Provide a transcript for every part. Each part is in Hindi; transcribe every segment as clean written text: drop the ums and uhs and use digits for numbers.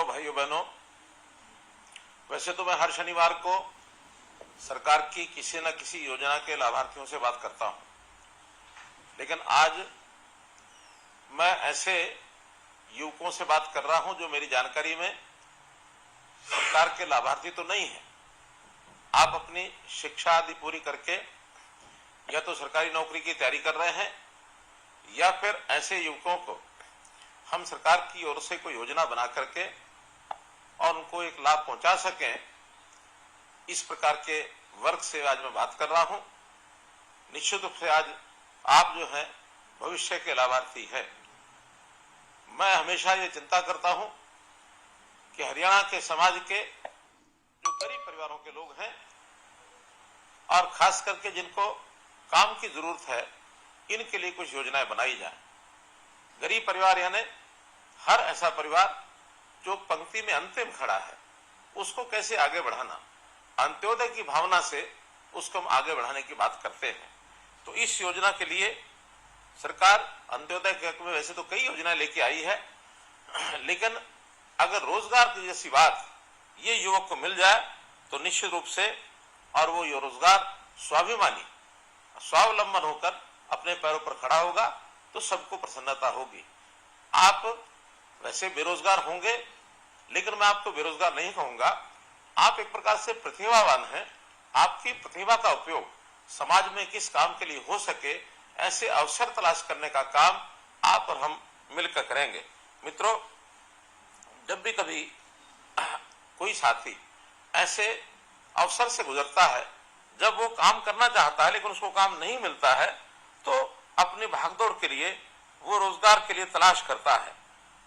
मित्रों, भाइयों बहनों, वैसे तो मैं हर शनिवार को सरकार की किसी न किसी योजना के लाभार्थियों से बात करता हूं, लेकिन आज मैं ऐसे युवकों से बात कर रहा हूं जो मेरी जानकारी में सरकार के लाभार्थी तो नहीं है। आप अपनी शिक्षा आदि पूरी करके या तो सरकारी नौकरी की तैयारी कर रहे हैं या फिर ऐसे युवकों को हम सरकार की ओर से कोई योजना बना करके और उनको एक लाभ पहुंचा सकें, इस प्रकार के वर्ग से आज मैं बात कर रहा हूं। निश्चित रूप से आज आप जो है भविष्य के लाभार्थी है। मैं हमेशा ये चिंता करता हूं कि हरियाणा के समाज के जो गरीब परिवारों के लोग हैं और खास करके जिनको काम की जरूरत है, इनके लिए कुछ योजनाएं बनाई जाए। गरीब परिवार यानी हर ऐसा परिवार जो पंक्ति में अंतिम खड़ा है, उसको कैसे आगे बढ़ाना, अंत्योदय की भावना से उसको हम आगे बढ़ाने की बात करते हैं। तो इस योजना के लिए सरकार अंत्योदय के हक में वैसे तो कई योजनाएं लेके आई है, लेकिन अगर रोजगार की जैसी बात ये युवक को मिल जाए तो निश्चित रूप से और वो ये रोजगार स्वाभिमानी स्वावलंबन होकर अपने पैरों पर खड़ा होगा तो सबको प्रसन्नता होगी। आप वैसे बेरोजगार होंगे, लेकिन मैं आपको बेरोजगार नहीं कहूंगा। आप एक प्रकार से प्रतिभावान हैं। आपकी प्रतिभा का उपयोग समाज में किस काम के लिए हो सके, ऐसे अवसर तलाश करने का काम आप और हम मिलकर करेंगे। मित्रों, जब भी कभी कोई साथी ऐसे अवसर से गुजरता है जब वो काम करना चाहता है लेकिन उसको काम नहीं मिलता है, तो अपनी भागदौड़ के लिए वो रोजगार के लिए तलाश करता है,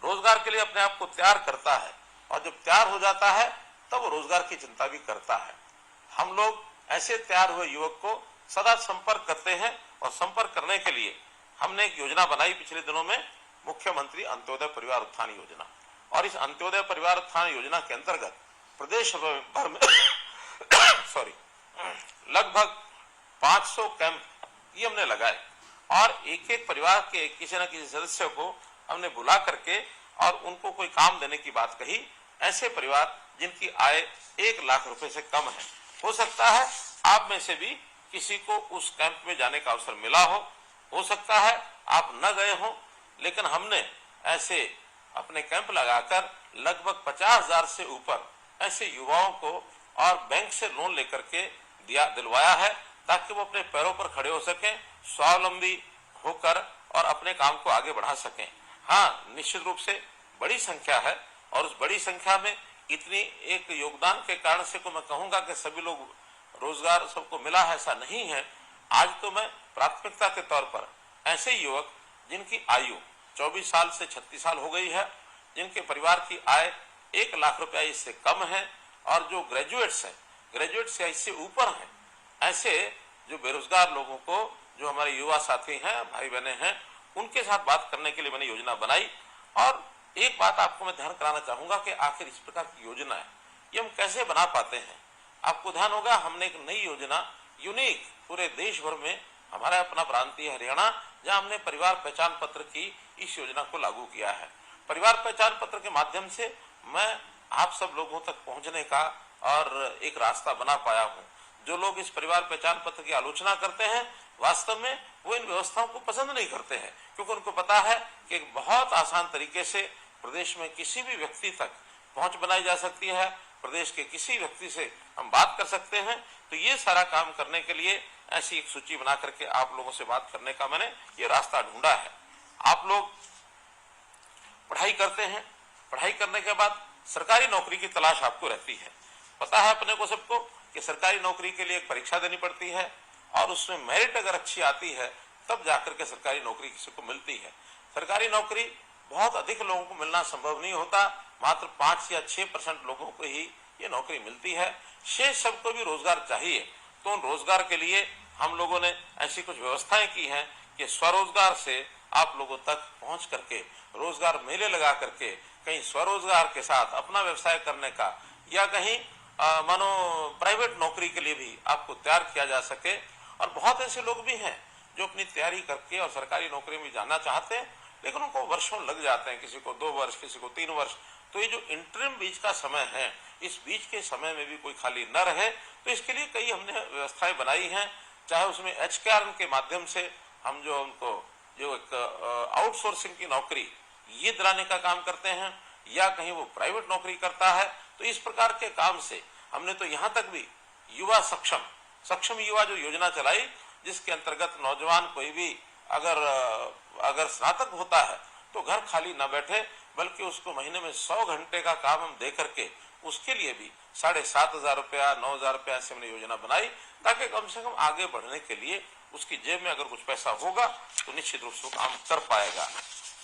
रोजगार के लिए अपने आप को तैयार करता है, और जब तैयार हो जाता है तब वो रोजगार की चिंता भी करता है। हम लोग ऐसे तैयार हुए युवक को सदा संपर्क करते हैं, और संपर्क करने के लिए हमने एक योजना बनाई पिछले दिनों में, मुख्यमंत्री अंत्योदय परिवार उत्थान योजना। और इस अंत्योदय परिवार उत्थान योजना के अंतर्गत प्रदेश भर में लगभग 500 कैंप ये हमने लगाए, और एक एक परिवार के किसी न किसी सदस्य को हमने बुला करके और उनको कोई काम देने की बात कही। ऐसे परिवार जिनकी आय 1 लाख रुपए से कम है। हो सकता है आप में से भी किसी को उस कैंप में जाने का अवसर मिला हो सकता है आप न गए हो, लेकिन हमने ऐसे अपने कैंप लगाकर लगभग 50,000 से ऊपर ऐसे युवाओं को और बैंक से लोन लेकर के दिलवाया है, ताकि वो अपने पैरों पर खड़े हो सकें, स्वावलंबी होकर और अपने काम को आगे बढ़ा सकें। हाँ, निश्चित रूप से बड़ी संख्या है, और उस बड़ी संख्या में इतनी एक योगदान के कारण से को मैं कहूंगा कि सभी लोग रोजगार सबको मिला है, ऐसा नहीं है। आज तो मैं प्राथमिकता के तौर पर ऐसे युवक जिनकी आयु 24 साल से 36 साल हो गई है, जिनके परिवार की आय 1 लाख रुपया इससे कम है, और जो ग्रेजुएट्स हैं, ग्रेजुएट से इससे ऊपर हैं, ऐसे जो बेरोजगार लोगों को, जो हमारे युवा साथी हैं, भाई बहने हैं, उनके साथ बात करने के लिए मैंने योजना बनाई। और एक बात आपको मैं ध्यान कराना चाहूंगा कि आखिर इस प्रकार की योजना है ये हम कैसे बना पाते हैं। आपको ध्यान होगा, हमने एक नई योजना यूनिक पूरे देश भर में, हमारा अपना प्रांतीय हरियाणा, जहां हमने परिवार पहचान पत्र की इस योजना को लागू किया है। परिवार पहचान पत्र के माध्यम से मैं आप सब लोगों तक पहुंचने का और एक रास्ता बना पाया हूं। जो लोग इस परिवार पहचान पत्र की आलोचना करते हैं, वास्तव में वो इन व्यवस्थाओं को पसंद नहीं करते हैं, क्योंकि उनको पता है कि एक बहुत आसान तरीके से प्रदेश में किसी भी व्यक्ति तक पहुंच बनाई जा सकती है, प्रदेश के किसी व्यक्ति से हम बात कर सकते हैं। तो ये सारा काम करने के लिए ऐसी एक सूची बना करके आप लोगों से बात करने का मैंने ये रास्ता ढूंढा है। आप लोग पढ़ाई करते हैं, पढ़ाई करने के बाद सरकारी नौकरी की तलाश आपको रहती है। पता है अपने को सबको कि सरकारी नौकरी के लिए एक परीक्षा देनी पड़ती है, और उसमें मेरिट अगर अच्छी आती है तब जाकर के सरकारी नौकरी किसी को मिलती है। सरकारी नौकरी बहुत अधिक लोगों को मिलना संभव नहीं होता, मात्र 5 या 6% लोगों को ही ये नौकरी मिलती है। शेष सबको भी रोजगार चाहिए। तो उन रोजगार के लिए हम लोगों ने ऐसी कुछ व्यवस्थाएं की हैं कि स्वरोजगार से आप लोगों तक पहुंच करके, रोजगार मेले लगा करके, कहीं स्वरोजगार के साथ अपना व्यवसाय करने का, या कहीं मानो प्राइवेट नौकरी के लिए भी आपको तैयार किया जा सके। और बहुत ऐसे लोग भी हैं जो अपनी तैयारी करके और सरकारी नौकरी में जाना चाहते हैं, लेकिन उनको वर्षों लग जाते हैं, किसी को 2 वर्ष, किसी को 3 वर्ष, तो ये जो इंटरिम बीच का समय है, इस बीच के समय में भी कोई खाली न रहे, तो इसके लिए कई हमने व्यवस्थाएं बनाई हैं। चाहे उसमें HKRN के माध्यम से हम जो उनको जो एक आउटसोर्सिंग की नौकरी ये दिलाने का काम करते हैं, या कहीं वो प्राइवेट नौकरी करता है, तो इस प्रकार के काम से हमने तो यहाँ तक भी युवा सक्षम युवा जो योजना चलाई, जिसके अंतर्गत नौजवान कोई भी अगर स्नातक होता है तो घर खाली न बैठे, बल्कि उसको महीने में 100 घंटे का काम हम दे करके उसके लिए भी 7,500 रुपया 9,000 रुपया ऐसे हमने योजना बनाई, ताकि कम से कम आगे बढ़ने के लिए उसकी जेब में अगर कुछ पैसा होगा तो निश्चित रूप से काम कर पाएगा।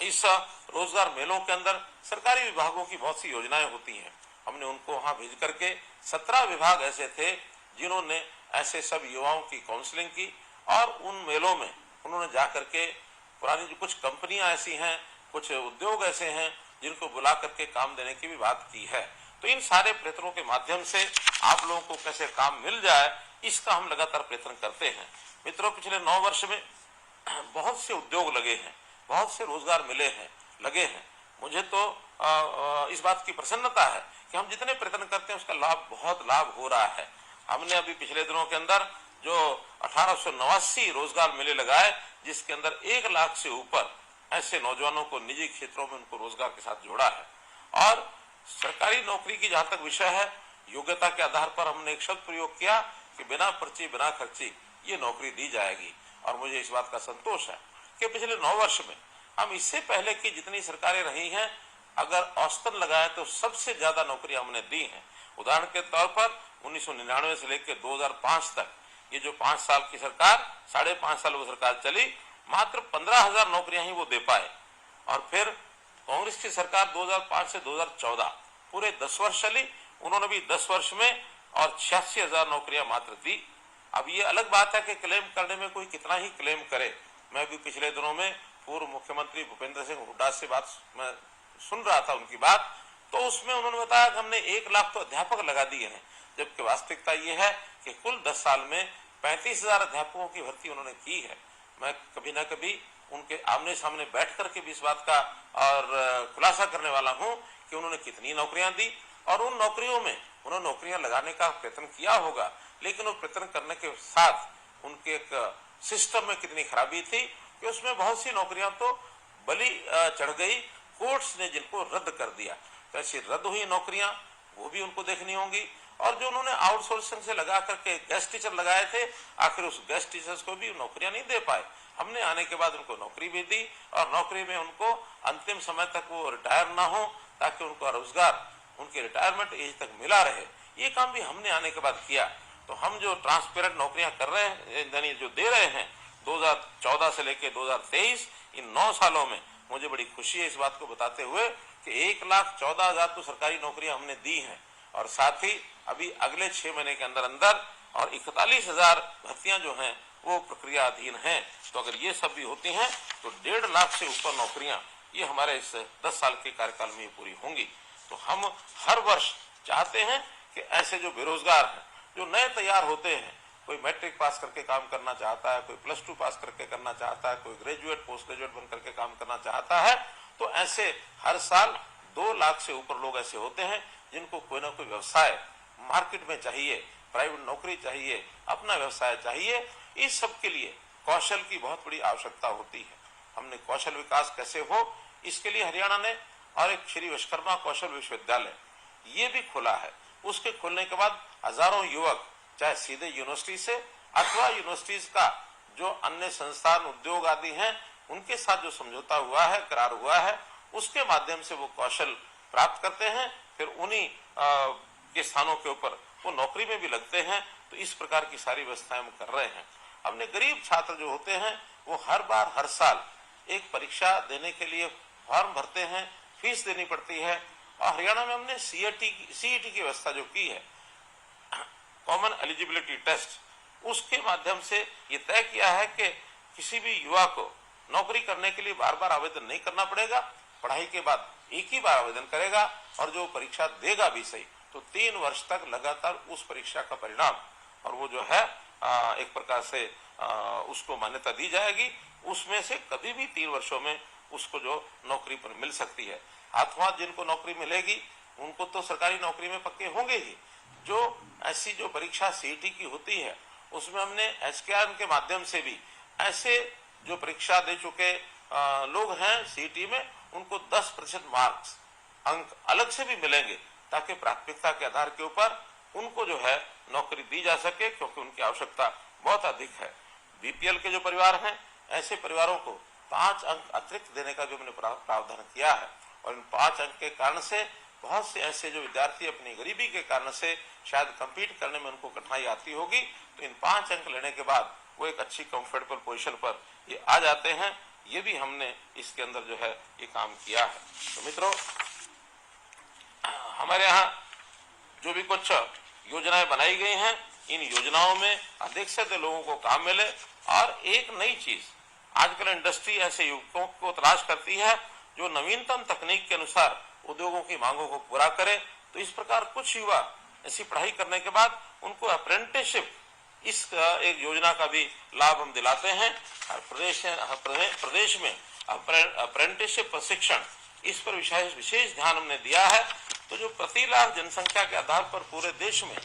इस रोजगार मेलों के अंदर सरकारी विभागों की बहुत सी योजनाएं होती हैं, हमने उनको वहां भेज करके 17 विभाग ऐसे थे जिन्होंने ऐसे सब युवाओं की काउंसलिंग की, और उन मेलों में उन्होंने जाकर के पुरानी जो कुछ कंपनियां ऐसी हैं, कुछ उद्योग ऐसे हैं जिनको बुला करके काम देने की भी बात की है। तो इन सारे प्रयत्नों के माध्यम से आप लोगों को कैसे काम मिल जाए, इसका हम लगातार प्रयत्न करते हैं। मित्रों, पिछले 9 वर्ष में बहुत से उद्योग लगे हैं, बहुत से रोजगार मिले हैं, लगे हैं। मुझे तो इस बात की प्रसन्नता है कि हम जितने प्रयत्न करते हैं उसका बहुत लाभ हो रहा है। हमने अभी पिछले दिनों के अंदर जो 1889 रोजगार मेले लगाए, जिसके अंदर 1 लाख से ऊपर ऐसे नौजवानों को निजी क्षेत्रों में उनको रोजगार के साथ जोड़ा है। और सरकारी नौकरी की जहां तक विषय है, योग्यता के आधार पर हमने एक शब्द प्रयोग किया कि बिना पर्ची बिना खर्ची ये नौकरी दी जाएगी। और मुझे इस बात का संतोष है कि पिछले 9 वर्ष में हम इससे पहले की जितनी सरकारें रही हैं, अगर औसतन लगाए तो सबसे ज्यादा नौकरी हमने दी हैं। उदाहरण के तौर पर 1999 से लेकर 2005 तक ये जो 5 साल की सरकार, 5.5 साल वो सरकार चली, मात्र 15,000 नौकरियां ही वो दे पाए। और फिर कांग्रेस की सरकार 2005 से 2014 पूरे 10 वर्ष चली, उन्होंने भी 10 वर्ष में और 86,000 नौकरियां मात्र दी। अब ये अलग बात है कि क्लेम करने में कोई कितना ही क्लेम करे। मैं भी पिछले दिनों में पूर्व मुख्यमंत्री भूपेंद्र सिंह हुड्डा से बात मैं सुन रहा था, उनकी बात, तो उसमें उन्होंने बताया कि हमने 1 लाख तो अध्यापक लगा दिए हैं, जबकि वास्तविकता ये है कि कुल 10 साल में 35,000 अध्यापकों की भर्ती उन्होंने की है। मैं कभी ना कभी उनके आमने सामने बैठ करके भी इस बात का और खुलासा करने वाला हूं कि उन्होंने कितनी नौकरियां दी, और उन नौकरियों में उन्होंने नौकरियां लगाने का प्रयत्न किया होगा, लेकिन वो प्रयत्न करने के साथ उनके एक सिस्टम में कितनी खराबी थी कि उसमें बहुत सी नौकरियां तो बलि चढ़ गई, कोर्ट्स ने जिनको रद्द कर दिया। तो ऐसी रद्द हुई नौकरियां वो भी उनको देखनी होंगी। और जो उन्होंने आउटसोर्सिंग से लगा करके गेस्ट टीचर लगाए थे, आखिर उस गेस्ट टीचर्स को भी नौकरियां नहीं दे पाए। हमने आने के बाद उनको नौकरी भी दी, और नौकरी में उनको अंतिम समय तक वो रिटायर ना हो, ताकि उनको रोजगार उनके रिटायरमेंट एज तक मिला रहे। ये काम भी हमने आने के बाद किया। तो हम जो ट्रांसपेरेंट नौकरियां कर रहे हैं, यानी जो दे रहे हैं 2014 से लेकर 2023, इन 9 सालों में मुझे बड़ी खुशी है इस बात को बताते हुए कि 1,14,000 तो सरकारी नौकरियां हमने दी हैं, और साथ ही अभी अगले 6 महीने के अंदर अंदर और 41,000 भर्तियां जो हैं वो प्रक्रिया अधीन हैं। तो अगर ये सब भी होती हैं तो 1.5 लाख से ऊपर नौकरियां ये हमारे इस 10 साल के कार्यकाल में पूरी होंगी। तो हम हर वर्ष चाहते हैं कि ऐसे जो बेरोजगार हैं, जो नए तैयार होते हैं, कोई मैट्रिक पास करके काम करना चाहता है, कोई +2 पास करके करना चाहता है, कोई ग्रेजुएट पोस्ट ग्रेजुएट बन करके काम करना चाहता है, तो ऐसे हर साल 2 लाख से ऊपर लोग ऐसे होते हैं जिनको कोई ना कोई व्यवसाय मार्केट में चाहिए, प्राइवेट नौकरी चाहिए, अपना व्यवसाय चाहिए। इस सब के लिए कौशल की बहुत बड़ी आवश्यकता होती है। हमने कौशल विकास कैसे हो, इसके लिए हरियाणा ने और एक श्री विश्वकर्मा कौशल विश्वविद्यालय ये भी खोला है। उसके खोलने के बाद हजारों युवक चाहे सीधे यूनिवर्सिटी से अथवा यूनिवर्सिटीज का जो अन्य संस्थान उद्योग आदि हैं उनके साथ जो समझौता हुआ है, करार हुआ है, उसके माध्यम से वो कौशल प्राप्त करते हैं, फिर उन्हीं के स्थानों के ऊपर वो नौकरी में भी लगते हैं। तो इस प्रकार की सारी व्यवस्थाएं हम कर रहे हैं। हमने गरीब छात्र जो होते हैं वो हर साल एक परीक्षा देने के लिए फॉर्म भरते हैं, फीस देनी पड़ती है। और हरियाणा में हमने सीईटी की व्यवस्था जो की है, कॉमन एलिजिबिलिटी टेस्ट, उसके माध्यम से ये तय किया है कि किसी भी युवा को नौकरी करने के लिए बार बार आवेदन नहीं करना पड़ेगा। पढ़ाई के बाद एक ही बार आवेदन करेगा, और जो परीक्षा देगा भी सही तो 3 वर्ष तक लगातार उस परीक्षा का परिणाम और वो जो है एक प्रकार से उसको मान्यता दी जाएगी। उसमें से कभी भी 3 वर्षों में उसको जो नौकरी पर मिल सकती है। हाथों हाथ जिनको नौकरी मिलेगी उनको तो सरकारी नौकरी में पक्के होंगे ही। जो ऐसी जो परीक्षा सीईटी की होती है उसमें हमने एचकेआर के माध्यम से भी ऐसे जो परीक्षा दे चुके लोग हैं सीईटी में उनको 10% मार्क्स अंक अलग से भी मिलेंगे, ताकि प्राथमिकता के आधार के ऊपर उनको जो है नौकरी दी जा सके, क्योंकि उनकी आवश्यकता बहुत अधिक है। बीपीएल के जो परिवार हैं ऐसे परिवारों को 5 अंक अतिरिक्त देने का भी हमने प्रावधान किया है, और इन 5 अंक के कारण से बहुत से ऐसे जो विद्यार्थी अपनी गरीबी के कारण से शायद कंपीट करने में उनको कठिनाई आती होगी, तो इन 5 अंक लेने के बाद वो एक अच्छी कंफर्टेबल पोजीशन पर ये आ जाते हैं। ये भी हमने इसके अंदर जो है ये काम किया है। तो मित्रों, हमारे यहाँ जो भी कुछ योजनाएं बनाई गई हैं, इन योजनाओं में अधिक से अधिक लोगों को काम मिले। और एक नई चीज आजकल इंडस्ट्री ऐसे युवकों को तलाश करती है जो नवीनतम तकनीक के अनुसार उद्योगों की मांगों को पूरा करे। तो इस प्रकार कुछ युवा ऐसी पढ़ाई करने के बाद उनको अप्रेंटिसशिप, इस एक योजना का भी लाभ हम दिलाते हैं। हर प्रदेश में अप्रेंटिसशिप प्रशिक्षण, इस पर विशेष ध्यान हमने दिया है। तो जो प्रति लाख जनसंख्या के आधार पर पूरे देश में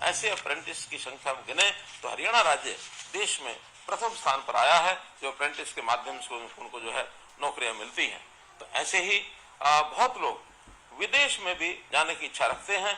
ऐसे अप्रेंटिस की संख्या में गिने तो हरियाणा राज्य देश में प्रथम स्थान पर आया है, जो अप्रेंटिस के माध्यम से उनको जो है नौकरियां मिलती हैं। तो ऐसे ही बहुत लोग विदेश में भी जाने की इच्छा रखते हैं,